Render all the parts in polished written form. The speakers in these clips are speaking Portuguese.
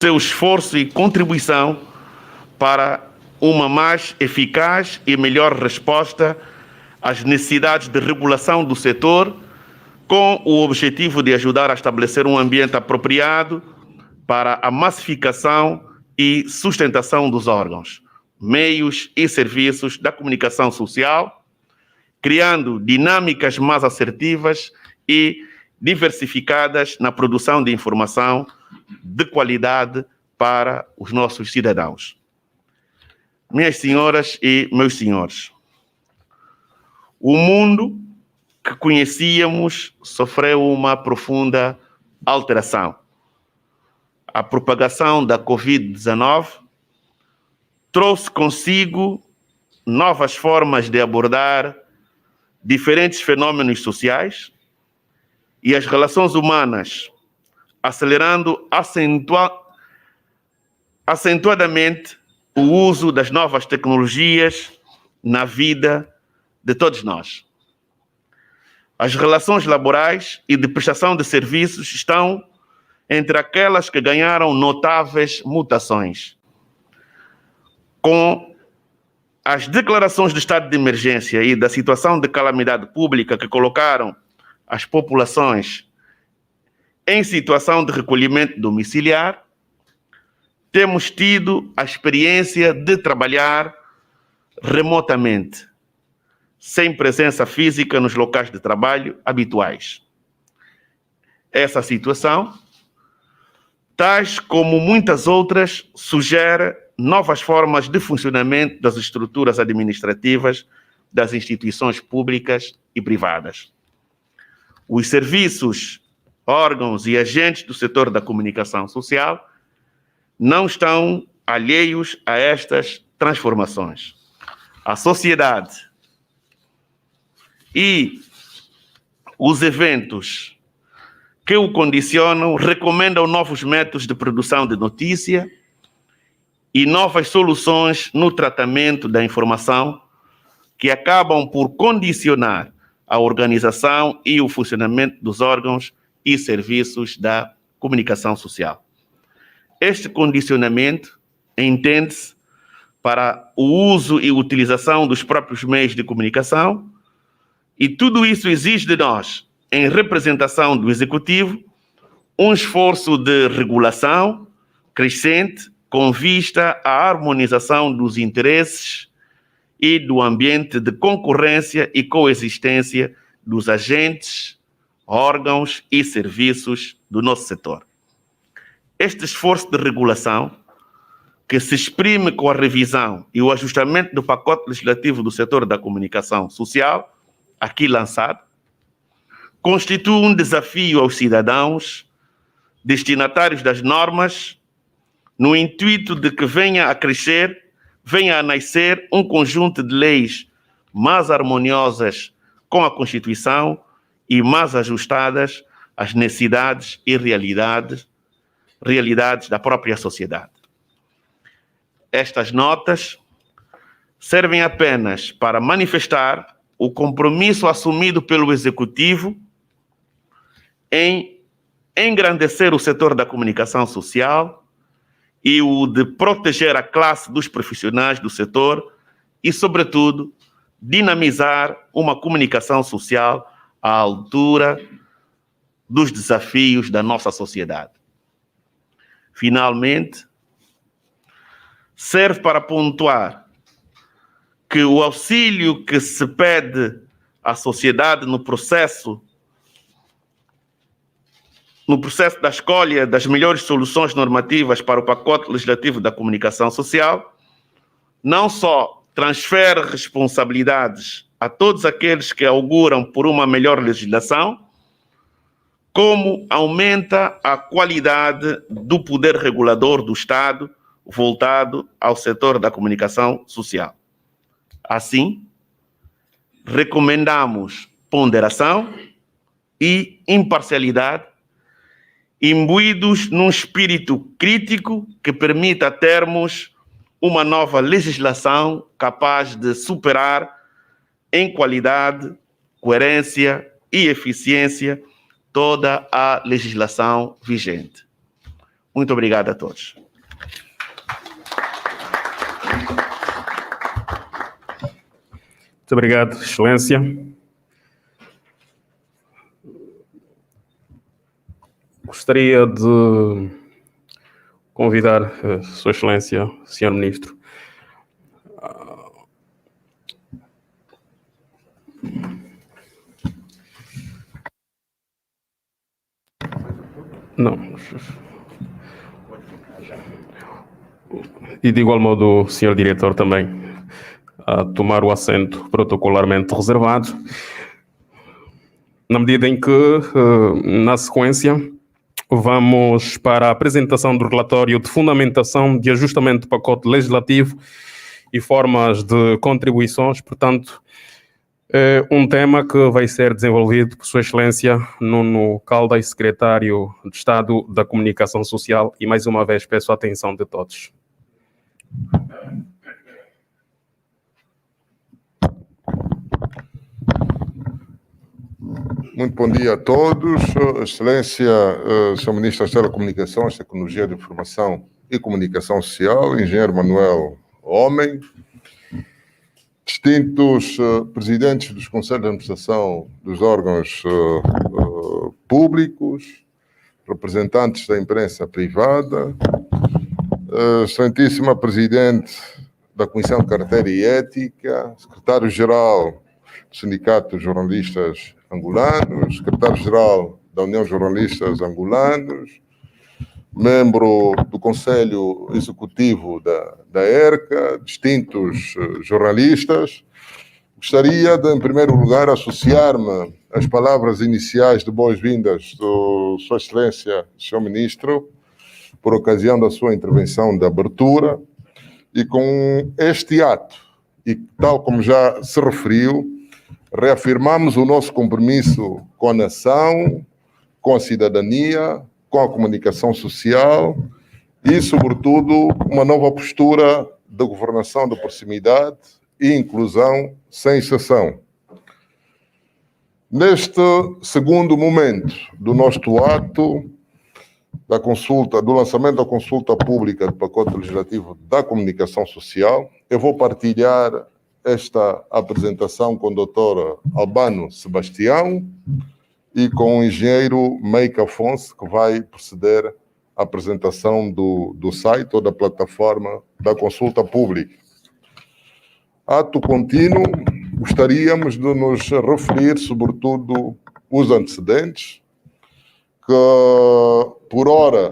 seu esforço e contribuição para uma mais eficaz e melhor resposta às necessidades de regulação do setor, com o objetivo de ajudar a estabelecer um ambiente apropriado para a massificação e sustentação dos órgãos, meios e serviços da comunicação social, criando dinâmicas mais assertivas e diversificadas na produção de informação de qualidade para os nossos cidadãos. Minhas senhoras e meus senhores, o mundo que conhecíamos sofreu uma profunda alteração. A propagação da Covid-19 trouxe consigo novas formas de abordar diferentes fenômenos sociais e as relações humanas, acelerando acentuadamente o uso das novas tecnologias na vida de todos nós. As relações laborais e de prestação de serviços estão entre aquelas que ganharam notáveis mutações. Com as declarações de estado de emergência e da situação de calamidade pública que colocaram as populações em situação de recolhimento domiciliar, temos tido a experiência de trabalhar remotamente, sem presença física nos locais de trabalho habituais. Essa situação, tais como muitas outras, sugere novas formas de funcionamento das estruturas administrativas das instituições públicas e privadas. Os serviços, órgãos e agentes do setor da comunicação social não estão alheios a estas transformações. A sociedade e os eventos que o condicionam recomendam novos métodos de produção de notícia e novas soluções no tratamento da informação que acabam por condicionar a organização e o funcionamento dos órgãos e serviços da comunicação social. Este condicionamento entende-se para o uso e utilização dos próprios meios de comunicação, e tudo isso exige de nós, em representação do Executivo, um esforço de regulação crescente com vista à harmonização dos interesses e do ambiente de concorrência e coexistência dos agentes, órgãos e serviços do nosso setor. Este esforço de regulação, que se exprime com a revisão e o ajustamento do pacote legislativo do setor da comunicação social, aqui lançado, constitui um desafio aos cidadãos, destinatários das normas, no intuito de que venha a nascer um conjunto de leis mais harmoniosas com a Constituição e mais ajustadas às necessidades e realidades da própria sociedade. Estas notas servem apenas para manifestar o compromisso assumido pelo Executivo em engrandecer o setor da comunicação social e o de proteger a classe dos profissionais do setor e, sobretudo, dinamizar uma comunicação social à altura dos desafios da nossa sociedade. Finalmente, serve para pontuar que o auxílio que se pede à sociedade no processo da escolha das melhores soluções normativas para o pacote legislativo da comunicação social, não só transfere responsabilidades a todos aqueles que auguram por uma melhor legislação, como aumenta a qualidade do poder regulador do Estado voltado ao setor da comunicação social. Assim, recomendamos ponderação e imparcialidade, imbuídos num espírito crítico que permita termos uma nova legislação capaz de superar em qualidade, coerência e eficiência toda a legislação vigente. Muito obrigado a todos. Muito obrigado, Excelência. Gostaria de convidar Sua Excelência, Sr. Ministro, não. E de igual modo, o Sr. Diretor também, a tomar o assento protocolarmente reservado, na medida em que, na sequência, vamos para a apresentação do relatório de fundamentação de ajustamento do pacote legislativo e formas de contribuições. Portanto, é um tema que vai ser desenvolvido por Sua Excelência Nuno Caldas, Secretário de Estado da Comunicação Social, e mais uma vez peço a atenção de todos. Muito bom dia a todos. Excelência, Sr. Ministro das Telecomunicações, Tecnologia de Informação e Comunicação Social, Engenheiro Manuel Homem, distintos presidentes dos Conselhos de Administração dos órgãos públicos, representantes da imprensa privada, Excelentíssima Presidente da Comissão de Carteira e Ética, Secretário-Geral do Sindicato de Jornalistas Angolanos, Secretário-Geral da União de Jornalistas Angolanos, membro do Conselho Executivo da ERCA, distintos jornalistas. Gostaria de, em primeiro lugar, associar-me às palavras iniciais de boas-vindas do Sua Excelência, Sr. Ministro, por ocasião da sua intervenção de abertura, e com este ato, e tal como já se referiu, reafirmamos o nosso compromisso com a nação, com a cidadania, com a comunicação social e, sobretudo, uma nova postura de governação de proximidade e inclusão sem exceção. Neste segundo momento do nosso ato, do lançamento da consulta pública do pacote legislativo da comunicação social, eu vou partilhar esta apresentação com o Dr. Albano Sebastião e com o engenheiro Meike Afonso, que vai proceder à apresentação do site ou da plataforma da consulta pública. Ato contínuo, gostaríamos de nos referir, sobretudo, os antecedentes, que, por ora,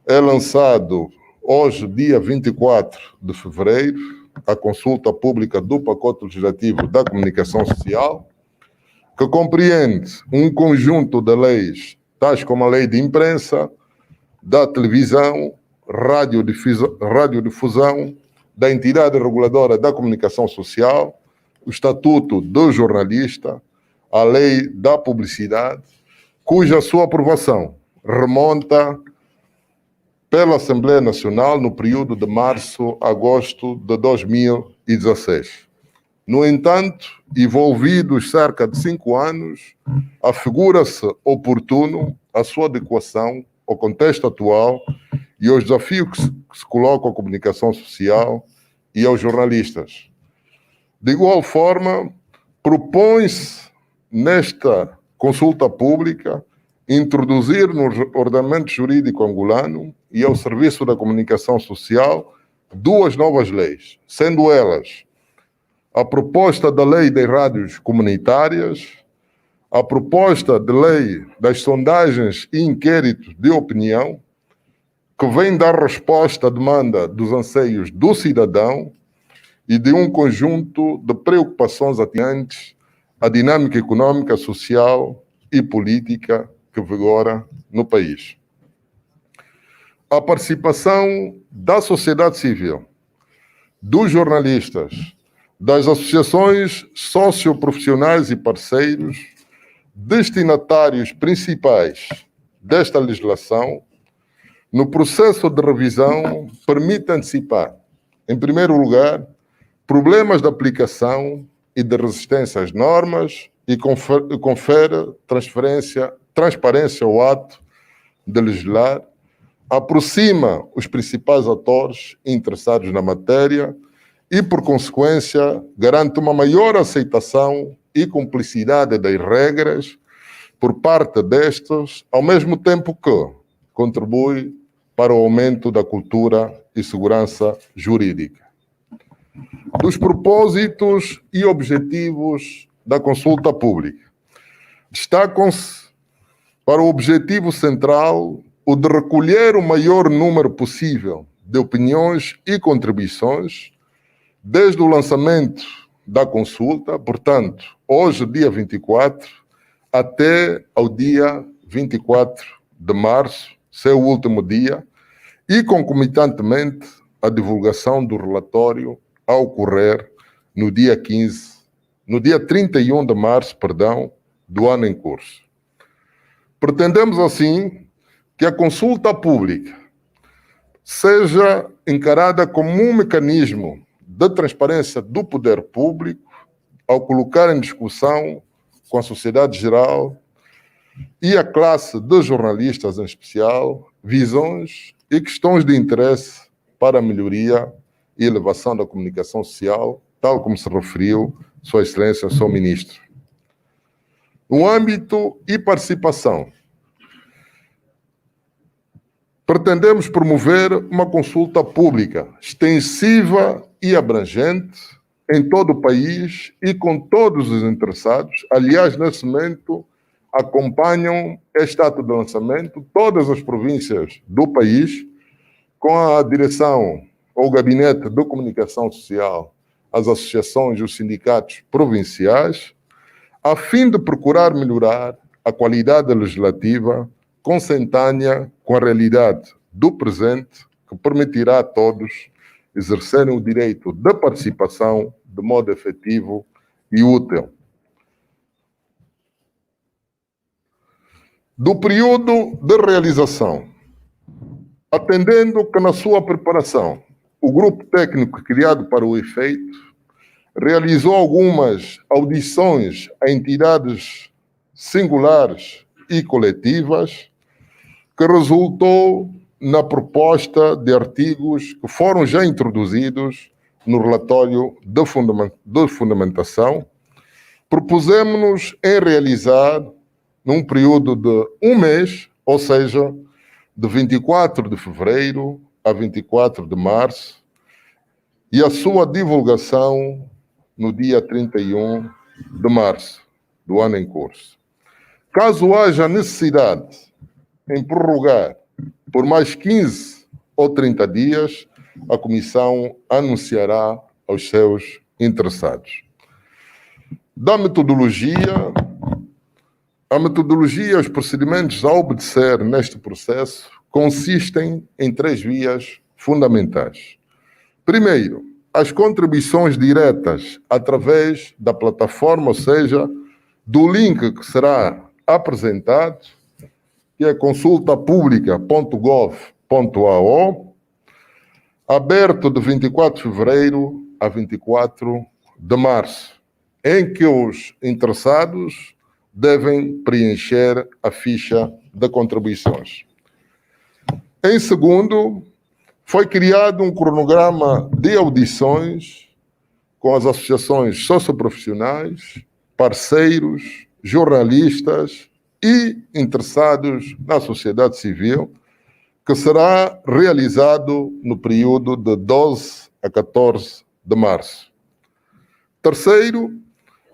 é lançado hoje, dia 24 de fevereiro, a consulta pública do pacote legislativo da comunicação social, que compreende um conjunto de leis, tais como a lei de imprensa, da televisão, radiodifusão, da entidade reguladora da comunicação social, o Estatuto do Jornalista, a lei da publicidade, cuja sua aprovação remonta pela Assembleia Nacional no período de março a agosto de 2016. No entanto, envolvidos cerca de 5 anos, afigura-se oportuno a sua adequação ao contexto atual e aos desafios que se colocam à comunicação social e aos jornalistas. De igual forma, propõe-se nesta consulta pública introduzir no ordenamento jurídico angolano e ao Serviço da Comunicação Social 2 novas leis, sendo elas a proposta da Lei das Rádios Comunitárias, a proposta de Lei das Sondagens e Inquéritos de Opinião, que vem dar resposta à demanda dos anseios do cidadão e de um conjunto de preocupações atinentes à dinâmica econômica, social e política que vigora no país. A participação da sociedade civil, dos jornalistas, das associações socioprofissionais e parceiros, destinatários principais desta legislação, no processo de revisão, permite antecipar, em primeiro lugar, problemas de aplicação e de resistência às normas e confere transparência ao ato de legislar, aproxima os principais atores interessados na matéria e, por consequência, garante uma maior aceitação e cumplicidade das regras por parte destes, ao mesmo tempo que contribui para o aumento da cultura e segurança jurídica. Dos propósitos e objetivos da consulta pública, destacam-se para o objetivo central o de recolher o maior número possível de opiniões e contribuições desde o lançamento da consulta, portanto, hoje, dia 24, até ao dia 24 de março, seu último dia, e concomitantemente a divulgação do relatório a ocorrer no dia 31 de março, do ano em curso. Pretendemos, assim, que a consulta pública seja encarada como um mecanismo de transparência do poder público ao colocar em discussão com a sociedade geral e a classe de jornalistas em especial, visões e questões de interesse para a melhoria e elevação da comunicação social, tal como se referiu Sua Excelência, Sr. Ministro. No âmbito e participação, pretendemos promover uma consulta pública extensiva e abrangente em todo o país e com todos os interessados. Aliás, nesse momento, acompanham este ato de lançamento todas as províncias do país, com a direção ou gabinete de comunicação social, as associações e os sindicatos provinciais, a fim de procurar melhorar a qualidade legislativa consentânea com a realidade do presente, que permitirá a todos exercerem o direito de participação de modo efetivo e útil. Do período de realização, atendendo que na sua preparação o grupo técnico criado para o efeito realizou algumas audições a entidades singulares e coletivas, que resultou na proposta de artigos que foram já introduzidos no relatório de fundamentação. Propusemos-nos em realizar, num período de um mês, ou seja, de 24 de fevereiro a 24 de março, e a sua divulgação no dia 31 de março do ano em curso. Caso haja necessidade em prorrogar por mais 15 ou 30 dias, a Comissão anunciará aos seus interessados. Da metodologia, a metodologia e os procedimentos a obedecer neste processo consistem em 3 vias fundamentais. Primeiro, as contribuições diretas através da plataforma, ou seja, do link que será apresentado, que é consultapublica.gov.ao, aberto de 24 de fevereiro a 24 de março, em que os interessados devem preencher a ficha de contribuições. Em segundo, foi criado um cronograma de audições com as associações socioprofissionais, parceiros, jornalistas e interessados na sociedade civil, que será realizado no período de 12 a 14 de março. Terceiro,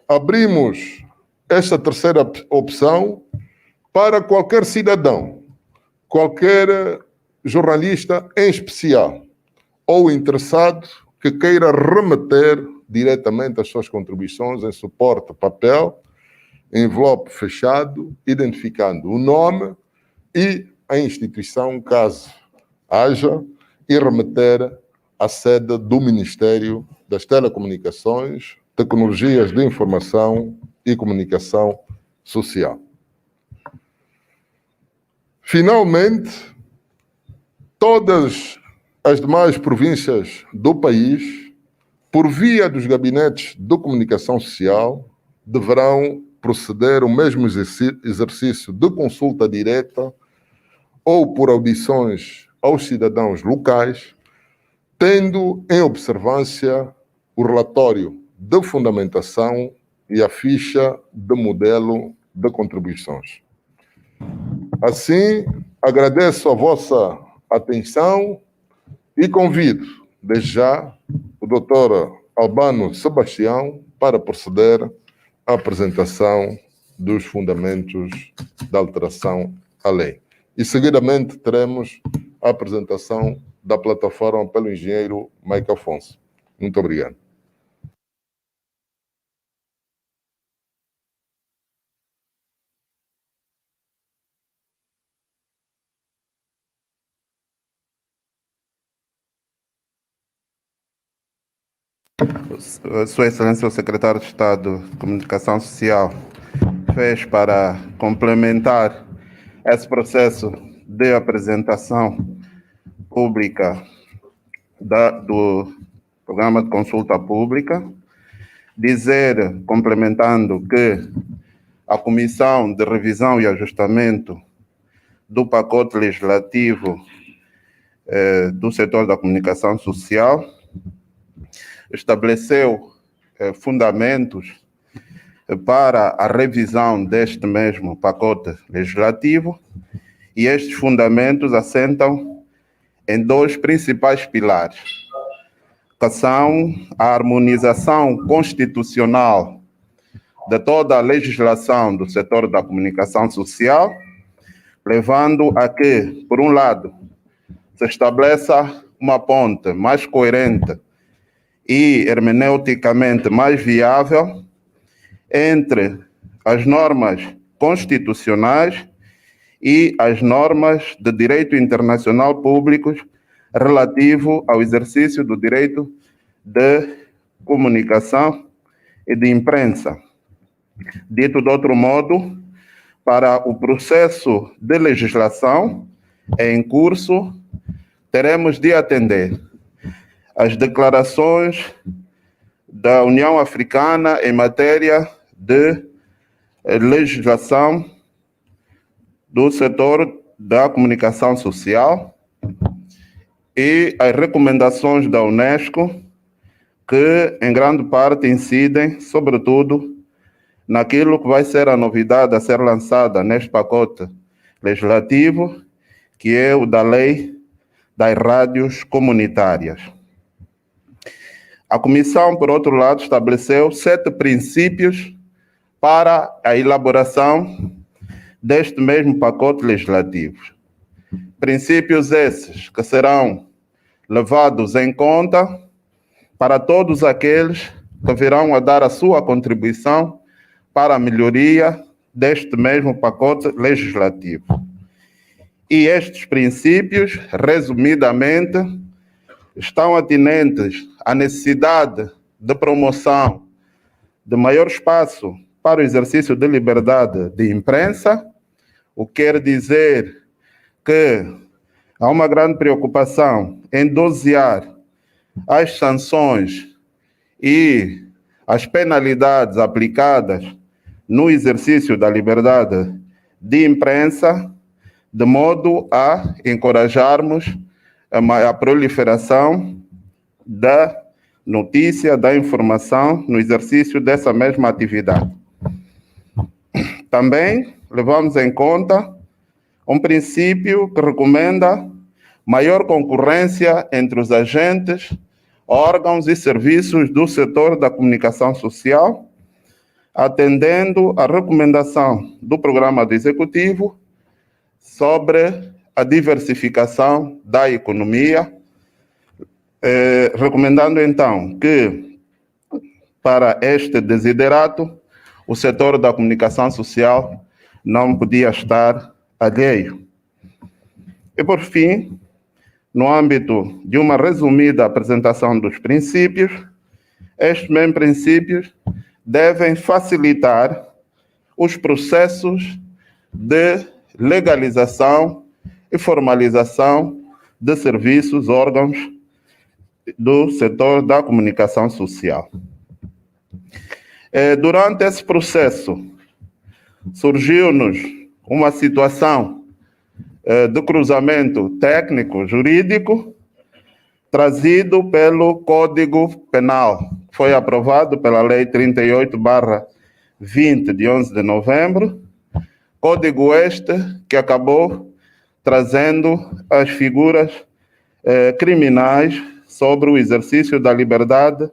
abrimos esta terceira opção para qualquer cidadão, qualquer jornalista em especial, ou interessado que queira remeter diretamente as suas contribuições em suporte papel, envelope fechado, identificando o nome e a instituição, caso haja, e remeter à sede do Ministério das Telecomunicações, Tecnologias de Informação e Comunicação Social. Finalmente, todas as demais províncias do país, por via dos gabinetes de comunicação social, deverão proceder ao mesmo exercício de consulta direta ou por audições aos cidadãos locais, tendo em observância o relatório de fundamentação e a ficha de modelo de contribuições. Assim, agradeço a vossa atenção e convido, desde já, o Dr. Albano Sebastião para proceder à apresentação dos fundamentos da alteração à lei. E, seguidamente, teremos a apresentação da plataforma pelo engenheiro Mike Afonso. Muito obrigado. Sua Excelência, o Secretário de Estado de Comunicação Social fez para complementar esse processo de apresentação pública do programa de consulta pública, dizer, complementando, que a Comissão de Revisão e Ajustamento do pacote legislativo do setor da comunicação social estabeleceu fundamentos para a revisão deste mesmo pacote legislativo, e estes fundamentos assentam em dois principais pilares, que são a harmonização constitucional de toda a legislação do setor da comunicação social, levando a que, por um lado, se estabeleça uma ponte mais coerente e hermeneuticamente mais viável entre as normas constitucionais e as normas de direito internacional públicos relativo ao exercício do direito de comunicação e de imprensa. Dito de outro modo, para o processo de legislação em curso, teremos de atender às declarações da União Africana em matéria de legislação do setor da comunicação social e as recomendações da Unesco, que em grande parte incidem, sobretudo, naquilo que vai ser a novidade a ser lançada neste pacote legislativo, que é o da Lei das Rádios Comunitárias. A Comissão, por outro lado, estabeleceu 7 princípios para a elaboração deste mesmo pacote legislativo. Princípios esses que serão levados em conta para todos aqueles que virão a dar a sua contribuição para a melhoria deste mesmo pacote legislativo. E estes princípios, resumidamente, estão atinentes à necessidade de promoção de maior espaço para o exercício de liberdade de imprensa, o que quer dizer que há uma grande preocupação em dosear as sanções e as penalidades aplicadas no exercício da liberdade de imprensa, de modo a encorajarmos a proliferação da notícia, da informação no exercício dessa mesma atividade. Também levamos em conta um princípio que recomenda maior concorrência entre os agentes, órgãos e serviços do setor da comunicação social, atendendo à recomendação do programa do Executivo sobre a diversificação da economia, recomendando então que, para este desiderato, o setor da comunicação social não podia estar alheio. E, por fim, no âmbito de uma resumida apresentação dos princípios, estes mesmos princípios devem facilitar os processos de legalização e formalização de serviços, órgãos do setor da comunicação social. Durante esse processo, surgiu-nos uma situação de cruzamento técnico jurídico trazido pelo Código Penal, que foi aprovado pela Lei 38/20, de 11 de novembro, código este que acabou trazendo as figuras criminais sobre o exercício da liberdade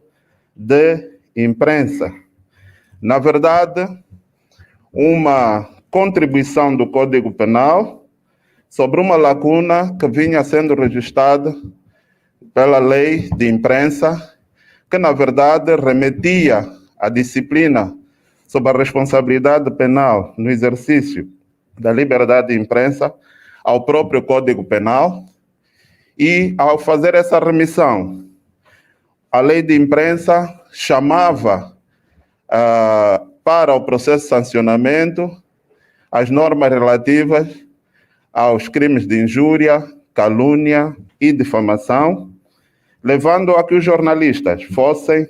de imprensa. Na verdade, uma contribuição do Código Penal sobre uma lacuna que vinha sendo registrada pela Lei de Imprensa, que, na verdade, remetia à disciplina sobre a responsabilidade penal no exercício da liberdade de imprensa ao próprio Código Penal. E, ao fazer essa remissão, a Lei de Imprensa chamava para o processo de sancionamento as normas relativas aos crimes de injúria, calúnia e difamação, levando a que os jornalistas fossem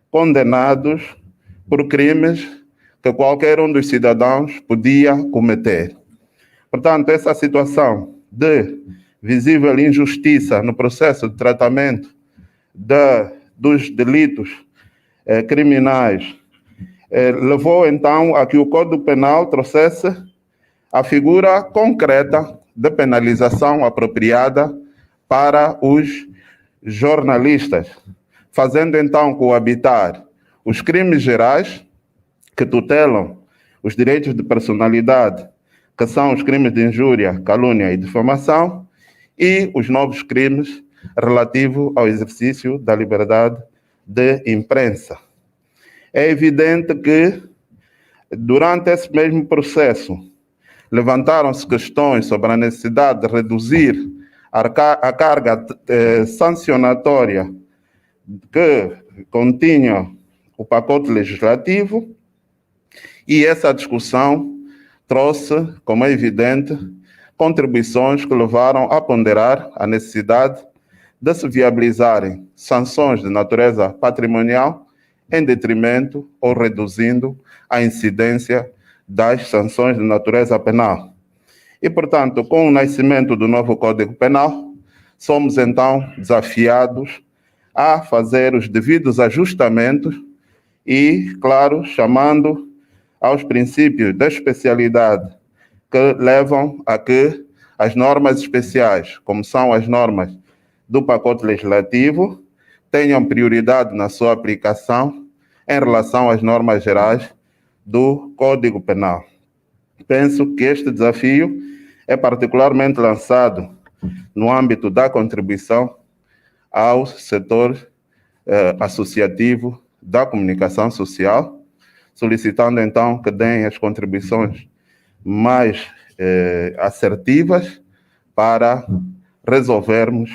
condenados por crimes que qualquer um dos cidadãos podia cometer. Portanto, essa situação de visível injustiça no processo de tratamento dos delitos criminais levou então a que o Código Penal trouxesse a figura concreta de penalização apropriada para os jornalistas, fazendo então coabitar os crimes gerais que tutelam os direitos de personalidade, que são os crimes de injúria, calúnia e difamação, e os novos crimes relativos ao exercício da liberdade de imprensa. É evidente que, durante esse mesmo processo, levantaram-se questões sobre a necessidade de reduzir a carga sancionatória que continha o pacote legislativo, e essa discussão trouxe, como é evidente, contribuições que levaram a ponderar a necessidade de se viabilizarem sanções de natureza patrimonial em detrimento ou reduzindo a incidência das sanções de natureza penal. E, portanto, com o nascimento do novo Código Penal, somos então desafiados a fazer os devidos ajustamentos e, claro, chamando aos princípios da especialidade que levam a que as normas especiais, como são as normas do pacote legislativo, tenham prioridade na sua aplicação em relação às normas gerais do Código Penal. Penso que este desafio é particularmente lançado no âmbito da contribuição ao setor associativo da comunicação social, solicitando então que deem as contribuições mais assertivas para resolvermos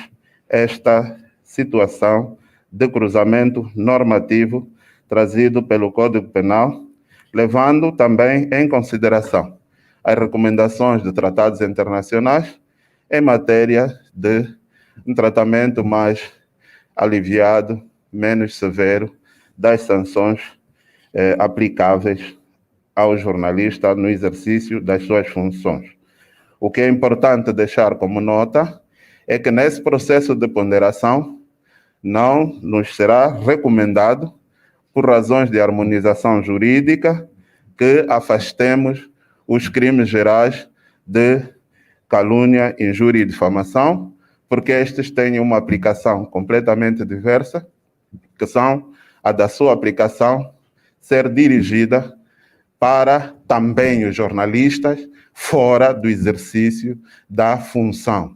esta situação de cruzamento normativo trazido pelo Código Penal, levando também em consideração as recomendações de tratados internacionais em matéria de um tratamento mais aliviado, menos severo das sanções aplicáveis ao jornalista no exercício das suas funções. O que é importante deixar como nota é que nesse processo de ponderação não nos será recomendado, por razões de harmonização jurídica, que afastemos os crimes gerais de calúnia, injúria e difamação, porque estes têm uma aplicação completamente diversa, que são a da sua aplicação ser dirigida para também os jornalistas fora do exercício da função.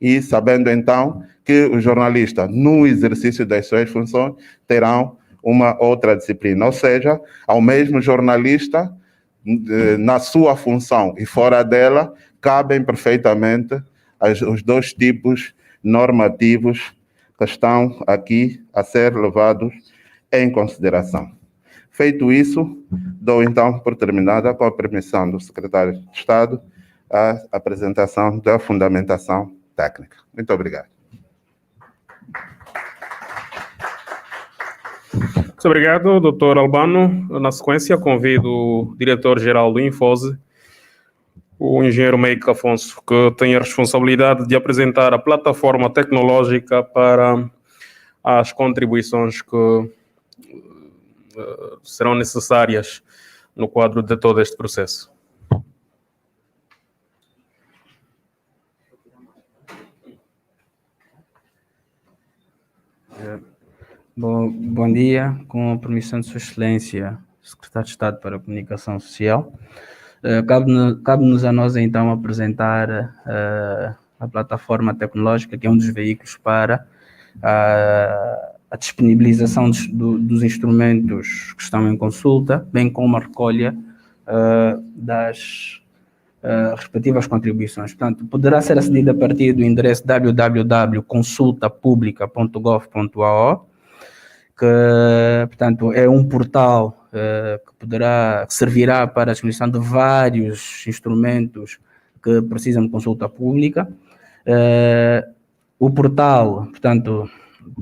E sabendo então que os jornalistas, no exercício das suas funções, terão uma outra disciplina, ou seja, ao mesmo jornalista, na sua função e fora dela, cabem perfeitamente os dois tipos normativos que estão aqui a ser levados em consideração. Feito isso, dou então por terminada, com a permissão do Secretário de Estado, a apresentação da fundamentação técnica. Muito obrigado. Muito obrigado, Dr. Albano. Na sequência, convido o diretor-geral do Infose o engenheiro Meike Afonso, que tem a responsabilidade de apresentar a plataforma tecnológica para as contribuições que serão necessárias no quadro de todo este processo. Bom dia, com a permissão de Sua Excelência, Secretário de Estado para a Comunicação Social. Cabe-nos a nós, então, apresentar a plataforma tecnológica, que é um dos veículos para a disponibilização dos instrumentos que estão em consulta, bem como a recolha das respectivas contribuições. Portanto, poderá ser acedido a partir do endereço www.consultapublica.gov.ao, que, portanto, é um portal que servirá para a disponibilização de vários instrumentos que precisam de consulta pública. O portal, portanto,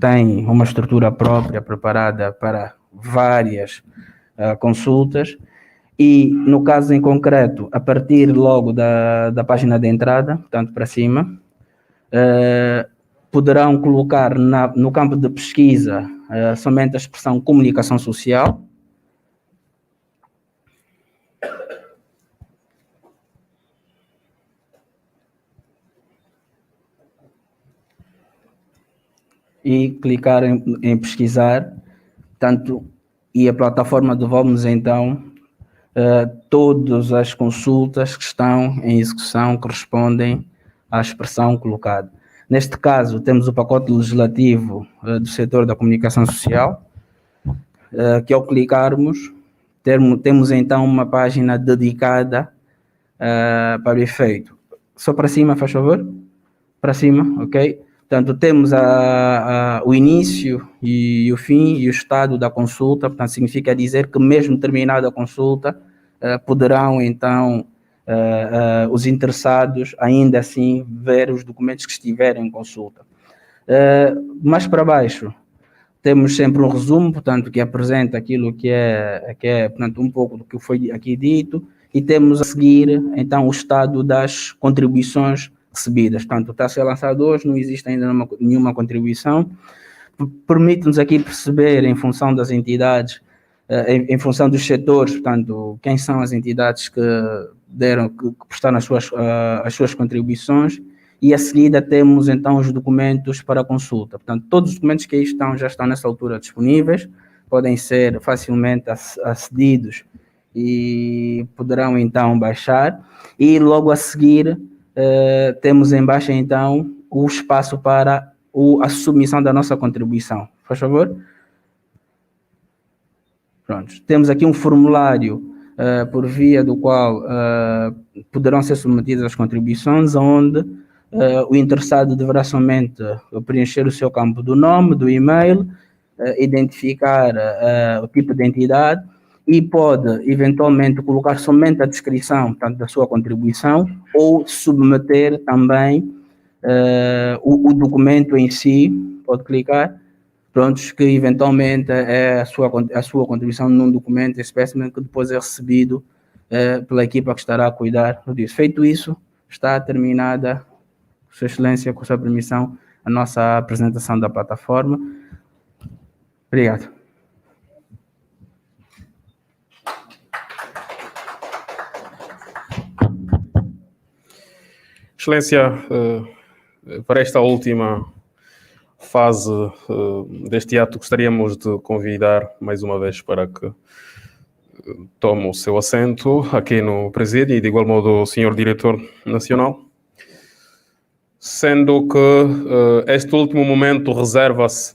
tem uma estrutura própria preparada para várias consultas e, no caso em concreto, a partir logo da página de entrada, portanto, para cima, poderão colocar no campo de pesquisa somente a expressão comunicação social. E clicar em pesquisar, portanto, e a plataforma devolve-nos então todas as consultas que estão em execução que respondem à expressão colocada. Neste caso, temos o pacote legislativo do setor da comunicação social, que ao clicarmos, temos então uma página dedicada para o efeito. Só para cima, faz favor? Para cima, ok? Portanto, temos o início e o fim e o estado da consulta, portanto, significa dizer que mesmo terminada a consulta, poderão então os interessados ainda assim ver os documentos que estiverem em consulta. Mais para baixo, temos sempre um resumo, portanto, que apresenta aquilo que é portanto, um pouco do que foi aqui dito, e temos a seguir, então, o estado das contribuições recebidas. Portanto, está a ser lançado hoje, não existe ainda nenhuma contribuição. Permite-nos aqui perceber, em função das entidades, em função dos setores, portanto, quem são as entidades que prestaram as suas contribuições, e a seguida temos então os documentos para consulta. Portanto, todos os documentos que aí estão já estão nessa altura disponíveis, podem ser facilmente acedidos e poderão então baixar, e logo a seguir temos em baixo então o espaço para a submissão da nossa contribuição. Faz favor? Pronto. Temos aqui um formulário por via do qual poderão ser submetidas as contribuições, onde o interessado deverá somente preencher o seu campo do nome, do e-mail, identificar o tipo de entidade e pode eventualmente colocar somente a descrição, portanto, da sua contribuição, ou submeter também o documento em si, pode clicar, prontos, que eventualmente é a sua contribuição num documento espécimen que depois é recebido pela equipa que estará a cuidar disso. Feito isso, está terminada, Sua Excelência, com sua permissão, a nossa apresentação da plataforma. Obrigado. Excelência, para esta última fase deste ato, gostaríamos de convidar mais uma vez para que tome o seu assento aqui no presídio e, de igual modo, o Sr. Diretor Nacional. Sendo que este último momento reserva-se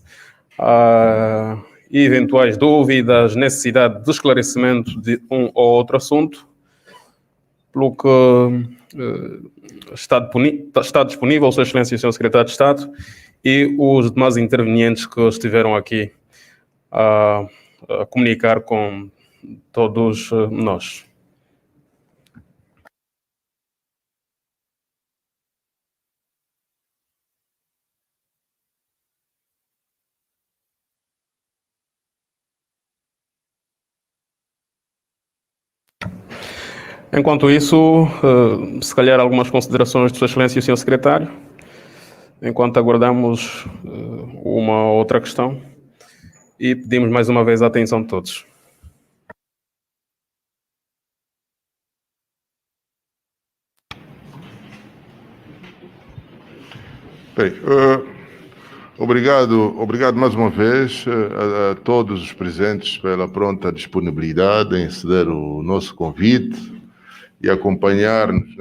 a eventuais dúvidas, necessidade de esclarecimento de um ou outro assunto, pelo que está disponível Sua Excelência e o Sr. Secretário de Estado e os demais intervenientes que estiveram aqui a comunicar com todos nós. Enquanto isso, se calhar algumas considerações de Sua Excelência e o Sr. Secretário, enquanto aguardamos uma outra questão, e pedimos mais uma vez a atenção de todos. Bem, obrigado mais uma vez a todos os presentes pela pronta disponibilidade em ceder o nosso convite e acompanhar-nos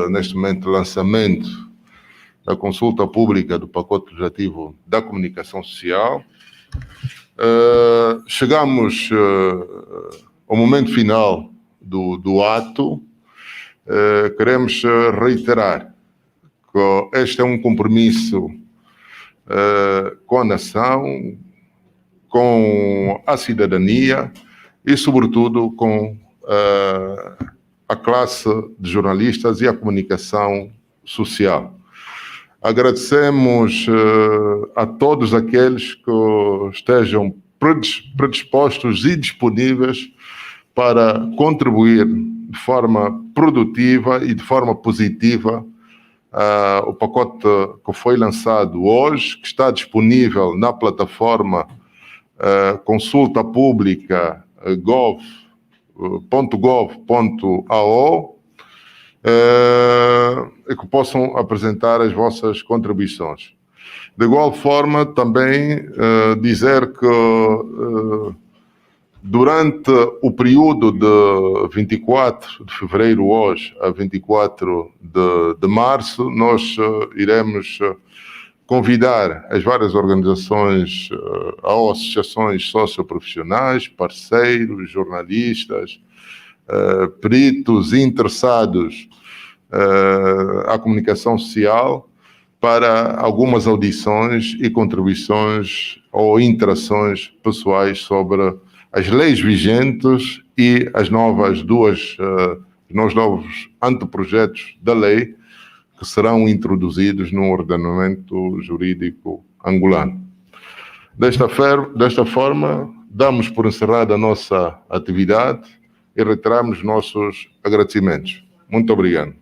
neste momento de lançamento da consulta pública do pacote legislativo da comunicação social. Chegamos ao momento final do ato. Queremos reiterar que este é um compromisso com a nação, com a cidadania e, sobretudo, com a classe de jornalistas e a comunicação social. Agradecemos a todos aqueles que estejam predispostos e disponíveis para contribuir de forma produtiva e de forma positiva o pacote que foi lançado hoje, que está disponível na plataforma consulta pública gov.gov.ao, e que possam apresentar as vossas contribuições. De igual forma, também dizer que durante o período de 24 de fevereiro hoje a 24 de março, nós iremos convidar as várias organizações, associações socioprofissionais, parceiros, jornalistas, peritos interessados à comunicação social para algumas audições e contribuições ou interações pessoais sobre as leis vigentes e os novos anteprojetos da lei que serão introduzidos no ordenamento jurídico angolano. Desta forma, damos por encerrada a nossa atividade e reiteramos nossos agradecimentos. Muito obrigado.